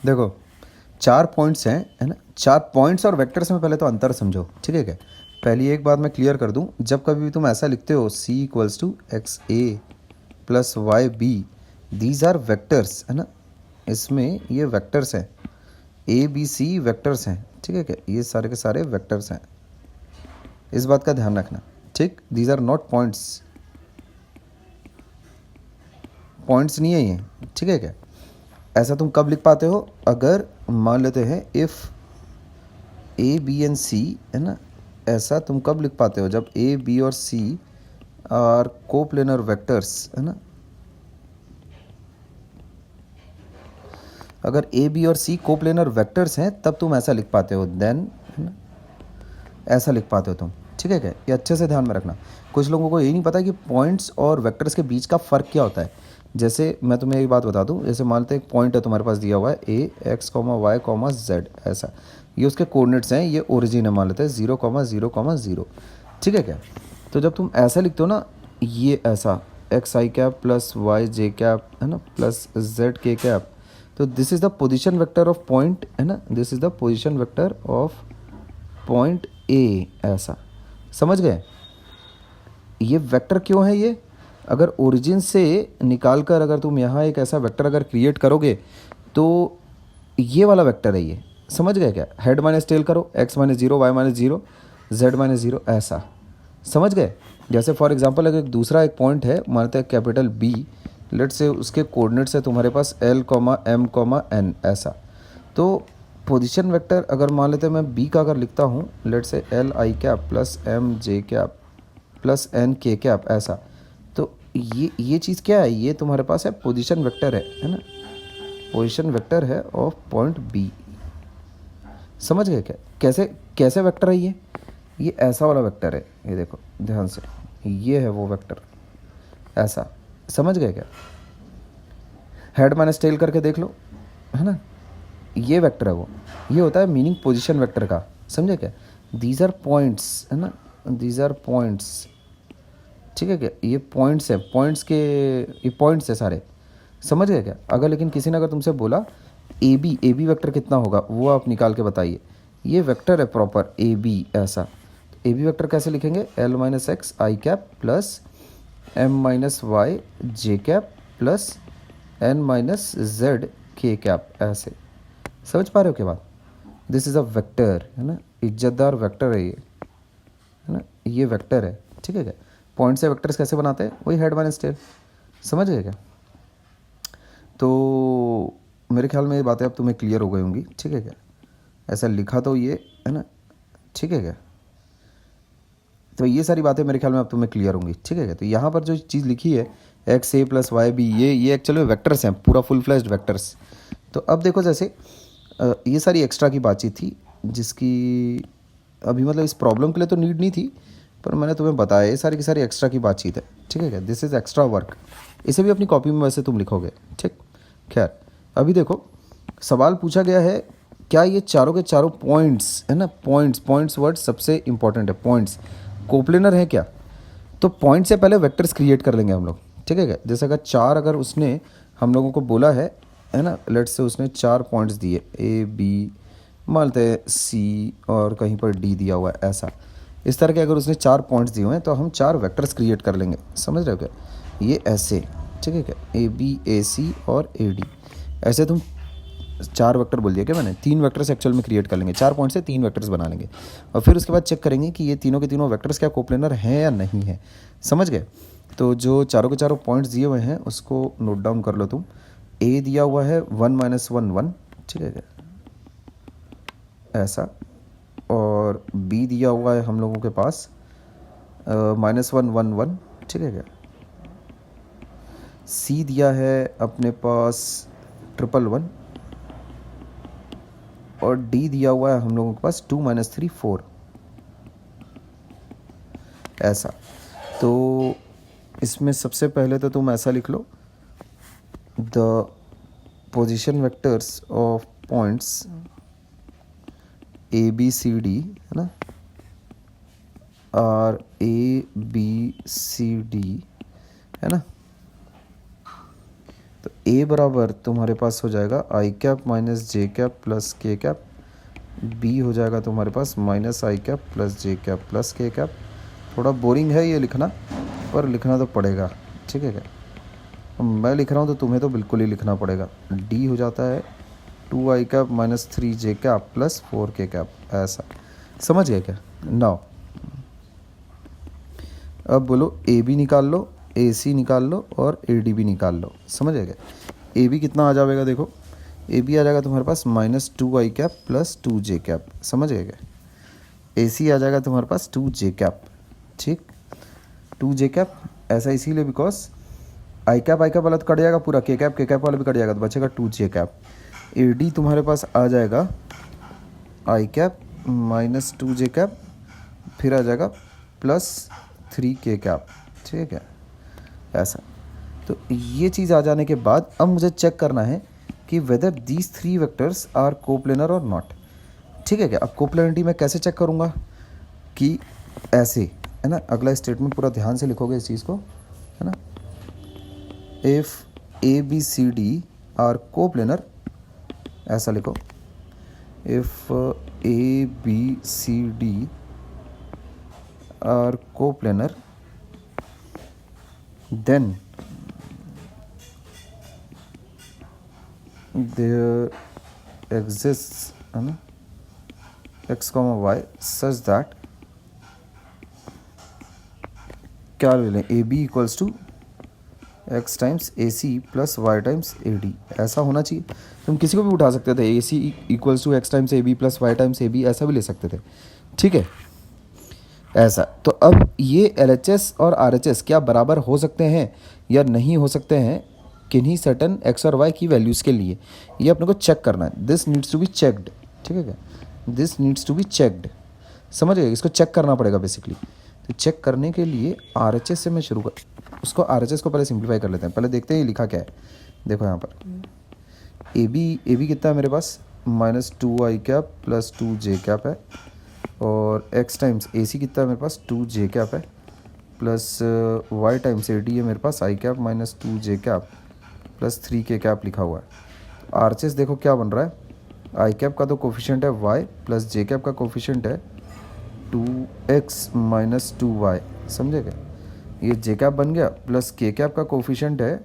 देखो, 4 पॉइंट्स हैं, है ना। 4 पॉइंट्स और वेक्टर्स में पहले तो अंतर समझो, ठीक है क्या। पहली एक बात मैं क्लियर कर दूं, जब कभी भी तुम ऐसा लिखते हो c equals to x a plus y b, these are vectors, है ना। इसमें ये वेक्टर्स हैं, ए बी सी वेक्टर्स हैं, ठीक है क्या। ये सारे के सारे वेक्टर्स हैं, इस बात का ध्यान रखना, ठीक। These are not points, points नहीं है ये, ठीक है क्या। ऐसा तुम कब लिख पाते हो, अगर मान लेते हैं इफ़ ए बी एंड सी, है ना। ऐसा तुम कब लिख पाते हो, जब ए बी और सी आर कोप्लेनर वेक्टर्स, है ना। अगर ए बी और सी कोप्लेनर वेक्टर्स हैं तब तुम ऐसा लिख पाते हो, देन, है ना, ऐसा लिख पाते हो तुम, ठीक है क्या। ये अच्छे से ध्यान में रखना। कुछ लोगों को ये नहीं पता कि पॉइंट्स और वेक्टर्स के बीच का फ़र्क क्या होता है। जैसे मैं तुम्हें एक बात बता दूं, जैसे मान लेते एक पॉइंट है तुम्हारे पास दिया हुआ है A x comma y comma z, ऐसा, ये उसके कोऑर्डिनेट्स हैं, ये ओरिजिन है, मान लेते हैं 0,0,0, ठीक है क्या। तो जब तुम ऐसा लिखते हो ना, ये ऐसा x i cap plus Y j cap, है ना, प्लस जेड के कैप, तो this is the position vector of point, है ना, this is the position vector of point A, ऐसा, समझ गए। ये वेक्टर क्यों है ये, अगर ओरिजिन से निकाल कर अगर तुम यहाँ एक ऐसा वेक्टर अगर क्रिएट करोगे तो ये वाला वेक्टर है ये, समझ गए क्या। हेड माइनस टेल करो, x minus zero, y minus zero, z minus zero, ऐसा, समझ गए। जैसे फॉर एग्जांपल अगर दूसरा एक पॉइंट है, मानते हैं कैपिटल बी, लेट से उसके कोऑर्डिनेट्स है तुम्हारे पास l comma m comma n, ऐसा। तो पोजीशन वेक्टर अगर मान लेते हैं मैं बी का अगर लिखता हूँ, let say l i cap plus m j cap plus n k cap, ऐसा। तो ये चीज़ क्या है, ये तुम्हारे पास है पोजीशन वेक्टर है ना, पोजीशन वेक्टर है ऑफ पॉइंट बी, समझ गए क्या। कैसे कैसे वेक्टर है ये ऐसा वाला वेक्टर है, ये देखो ध्यान से, ये है वो वेक्टर, ऐसा, समझ गए क्या। हेड माइनस टेल करके देख लो, है ना, ये वेक्टर है वो, ये होता है मीनिंग पोजीशन वेक्टर का, समझे क्या। दीज आर पॉइंट्स, है ना, दीज आर पॉइंट्स, ठीक है क्या। ये पॉइंट्स है, पॉइंट्स के, ये पॉइंट्स है सारे, समझ गए क्या। अगर लेकिन किसी ने अगर तुमसे बोला ए बी वेक्टर कितना होगा, वो आप निकाल के बताइए। ये वेक्टर है प्रॉपर ए बी, ऐसा। ए बी वेक्टर कैसे लिखेंगे, l minus x i cap plus m minus y j cap plus n minus z k cap, ऐसे, समझ पा रहे हो क्या बात। दिस इज़ अ वेक्टर, है ना, इज्जतदार वेक्टर है ये, है ना, ये वेक्टर है, ठीक है क्या। पॉइंट से वेक्टर्स कैसे बनाते हैं, वही हेड माइनस टेल, समझ गए क्या। तो मेरे ख्याल में ये बातें अब तुम्हें क्लियर हो गई होंगी, ठीक है क्या। ऐसा लिखा तो ये, है ना, ठीक है क्या। तो ये सारी बातें मेरे ख्याल में अब तुम्हें क्लियर होंगी, ठीक है क्या। तो यहाँ पर जो चीज़ लिखी है x a plus y B, ये एक्चुअली में वेक्टर्स हैं, पूरा फुल फ्लैश्ड वेक्टर्स। तो अब देखो, जैसे ये सारी एक्स्ट्रा की बातचीत थी, जिसकी अभी मतलब इस प्रॉब्लम के लिए तो नीड नहीं थी, पर मैंने तुम्हें बताया ये सारी की सारी एक्स्ट्रा की बातचीत है, ठीक है क्या। दिस इज़ एक्स्ट्रा वर्क, इसे भी अपनी कॉपी में वैसे तुम लिखोगे, ठीक। खैर, अभी देखो सवाल पूछा गया है, क्या ये चारों के चारों पॉइंट्स, है ना, पॉइंट्स वर्ड सबसे इंपॉर्टेंट है, पॉइंट्स कोप्लेनर है क्या। तो पॉइंट से पहले वेक्टर्स क्रिएट कर लेंगे हम लोग, ठीक है क्या। जैसे अगर चार, अगर उसने हम लोगों को बोला है ना, लेट से उसने 4 पॉइंट्स दिए, ए बी, मानते हैं सी, और कहीं पर डी दिया हुआ है, ऐसा। इस तरह के अगर उसने 4 पॉइंट्स दिए हुए हैं तो हम 4 वेक्टर्स क्रिएट कर लेंगे, समझ रहे हो क्या, ये ऐसे, ठीक है क्या, ए बी ए सी और ए डी, ऐसे तुम 4 वेक्टर बोल दिया क्या मैंने, 3 वेक्टर्स एक्चुअल में क्रिएट कर लेंगे, 4 पॉइंट से 3 वेक्टर्स बना लेंगे, और फिर उसके बाद चेक करेंगे कि ये तीनों के तीनों वेक्टर्स क्या कोप्लेनर हैं या नहीं है, समझ गए। तो जो चारों के चारों पॉइंट्स दिए हुए हैं उसको नोट डाउन कर लो तुम। ए दिया हुआ है 1 - 1 1, ठीक है क्या, ऐसा। और बी दिया हुआ है हम लोगों के पास -1 1 1, ठीक है क्या। सी दिया है अपने पास 1 और डी दिया हुआ है हम लोगों के पास 2 - 3 4, ऐसा। तो इसमें सबसे पहले तो तुम ऐसा लिख लो, the position vectors of points A B C D, है ना, r A B C D, है ना। तो ए बराबर तुम्हारे पास हो जाएगा i cap minus j cap plus k cap, B हो जाएगा तुम्हारे पास minus i cap plus j cap plus k cap. थोड़ा बोरिंग है ये लिखना, पर लिखना तो पड़ेगा, ठीक है क्या। मैं लिख रहा हूँ तो तुम्हें तो बिल्कुल ही लिखना पड़ेगा। डी हो जाता है 2 आई कैप माइनस 3 जे कैप प्लस 4 के कैप, ऐसा समझ गए क्या। नाउ अब बोलो ए बी निकाल लो, ए सी निकाल लो और ए डी भी निकाल लो, समझ गए क्या। ए बी कितना आ जाएगा, देखो ए बी आ जाएगा तुम्हारे पास माइनस 2 आई कैप प्लस 2 जे कैप, समझ गए क्या। ए सी आ जाएगा तुम्हारे पास 2 जे कैप, ठीक 2 जे कैप, ऐसा इसीलिए बिकॉज आई कैप वाला तो कट जाएगा पूरा, के कैप वाला भी कट जाएगा, तो बचेगा 2 जे कैप। ए डी तुम्हारे पास आ जाएगा i cap minus 2 J cap, फिर आ जाएगा प्लस 3 के कैप, ठीक है ऐसा। तो ये चीज़ आ जाने के बाद अब मुझे चेक करना है कि whether these 3 vectors are coplanar और नॉट, ठीक है क्या। अब कोप्लेनिटी मैं कैसे चेक करूँगा कि ऐसे, है ना, अगला स्टेटमेंट पूरा ध्यान से लिखोगे इस चीज़ को, है ना। If a B C d are coplanar, ऐसा लिखो, if a B C d are coplanar then there exists x comma y such that क्या ले लें, a b equals to x times a c plus y times a d, ऐसा होना चाहिए। तुम किसी को भी उठा सकते थे, A C equals to x times A B plus y times A B, ऐसा भी ले सकते थे, ठीक है ऐसा। तो अब ये एलएचएस और आरएचएस क्या बराबर हो सकते हैं या नहीं हो सकते हैं किन्हीं सर्टन एक्स और वाई की वैल्यूज़ के लिए, ये अपने को चेक करना है। This needs to be checked, ठीक है क्या, this needs to be checked, समझ गए, इसको चेक करना पड़ेगा बेसिकली। तो चेक करने के लिए आरएचएस से मैं शुरू कर, उसको आरएचएस को पहले सिंप्लीफाई कर लेते हैं। पहले देखते हैं ये लिखा क्या है, देखो यहाँ पर ए बी कितना है मेरे पास, माइनस 2 आई कैप प्लस 2 जे कैप है, और x टाइम्स ए सी कितना है मेरे पास 2 जे कैप है, plus y times a D है मेरे पास आई कैप माइनस 2 जे कैप प्लस 3 के कैप लिखा हुआ है। तो आर एच एस देखो क्या बन रहा है, आई कैप का तो कोफिशिएंट है y प्लस जे कैप का कोफिशिएंट है 2x माइनस 2y, समझे क्या। ये जे कैप बन गया, प्लस के कैप का कोफिशिएंट है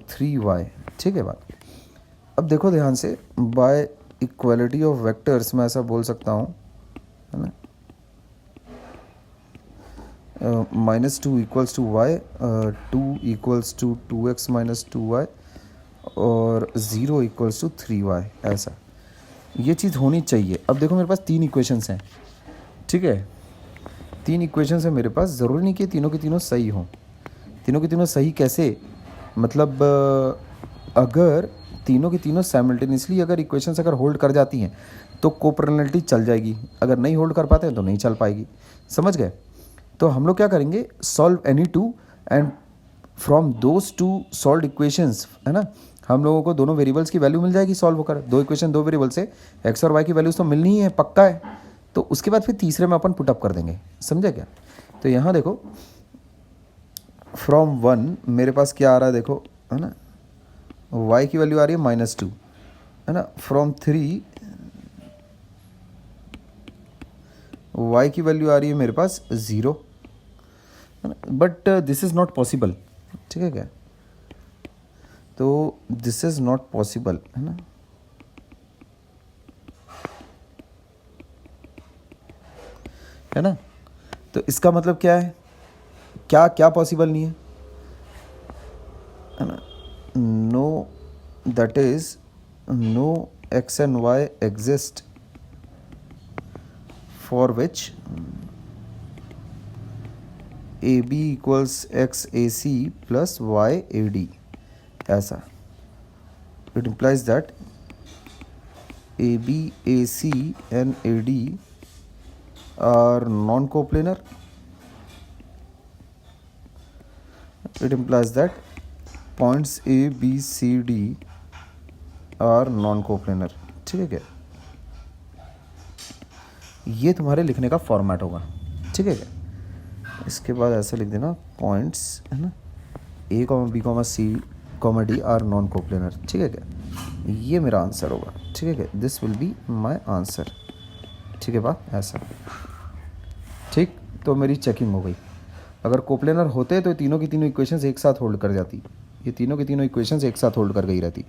3y, ठीक है बात। अब देखो ध्यान से, बाय इक्वालिटी ऑफ वेक्टर्स मैं ऐसा बोल सकता हूँ, है ना, minus 2 equals to y, 2 equals to 2x minus 2y और 0 इक्वल्स टू 3y, ऐसा ये चीज़ होनी चाहिए। अब देखो मेरे पास 3 इक्वेशंस हैं, ठीक है 3 इक्वेशंस हैं मेरे पास, ज़रूरी नहीं कि तीनों की तीनों सही हों। तीनों की तीनों सही कैसे, मतलब अगर तीनों की तीनों साइमल्टेनियसली अगर इक्वेशंस अगर होल्ड कर जाती हैं तो कोप्लेनरिटी चल जाएगी, अगर नहीं होल्ड कर पाते हैं तो नहीं चल पाएगी, समझ गए। तो हम लोग क्या करेंगे, solve any two and from those two solve equations, है ना, हम लोगों को दोनों वेरिएबल्स की वैल्यू मिल जाएगी सॉल्व होकर। 2 इक्वेशन 2 वेरिएबल से एक्स और वाई की वैल्यूज तो मिलनी ही है, पक्का है। तो उसके बाद फिर तीसरे में अपन पुटअप कर देंगे, समझे क्या। तो यहाँ देखो फ्रॉम 1 मेरे पास क्या आ रहा है, देखो है ना, y की वैल्यू आ रही है -2, है ना। फ्रॉम 3 y की वैल्यू आ रही है मेरे पास 0, है ना, but this is not possible, ठीक है क्या। तो दिस इज़ नॉट पॉसिबल, है ना, है ना। तो इसका मतलब क्या है, क्या क्या पॉसिबल नहीं है ना, no, that is no x and y exist for which AB equals x AC plus y AD, ऐसा। It implies that AB, AC and AD are non-coplanar. It implies that points A, B, C, D are non-coplanar, ठीक है क्या। ये तुम्हारे लिखने का format होगा, ठीक है क्या। इसके बाद ऐसे लिख देना पॉइंट्स, है ना, A, B, C comma D R non coplanar, ठीक है क्या, ये मेरा आंसर होगा, ठीक है क्या, this will be my answer, ठीक है बात ऐसा, ठीक। तो मेरी चेकिंग हो गई, अगर कोप्लेनर होते तो तीनों की तीनों इक्वेशंस एक साथ होल्ड कर जाती, ये तीनों की तीनों इक्वेशंस एक साथ होल्ड कर गई रहती।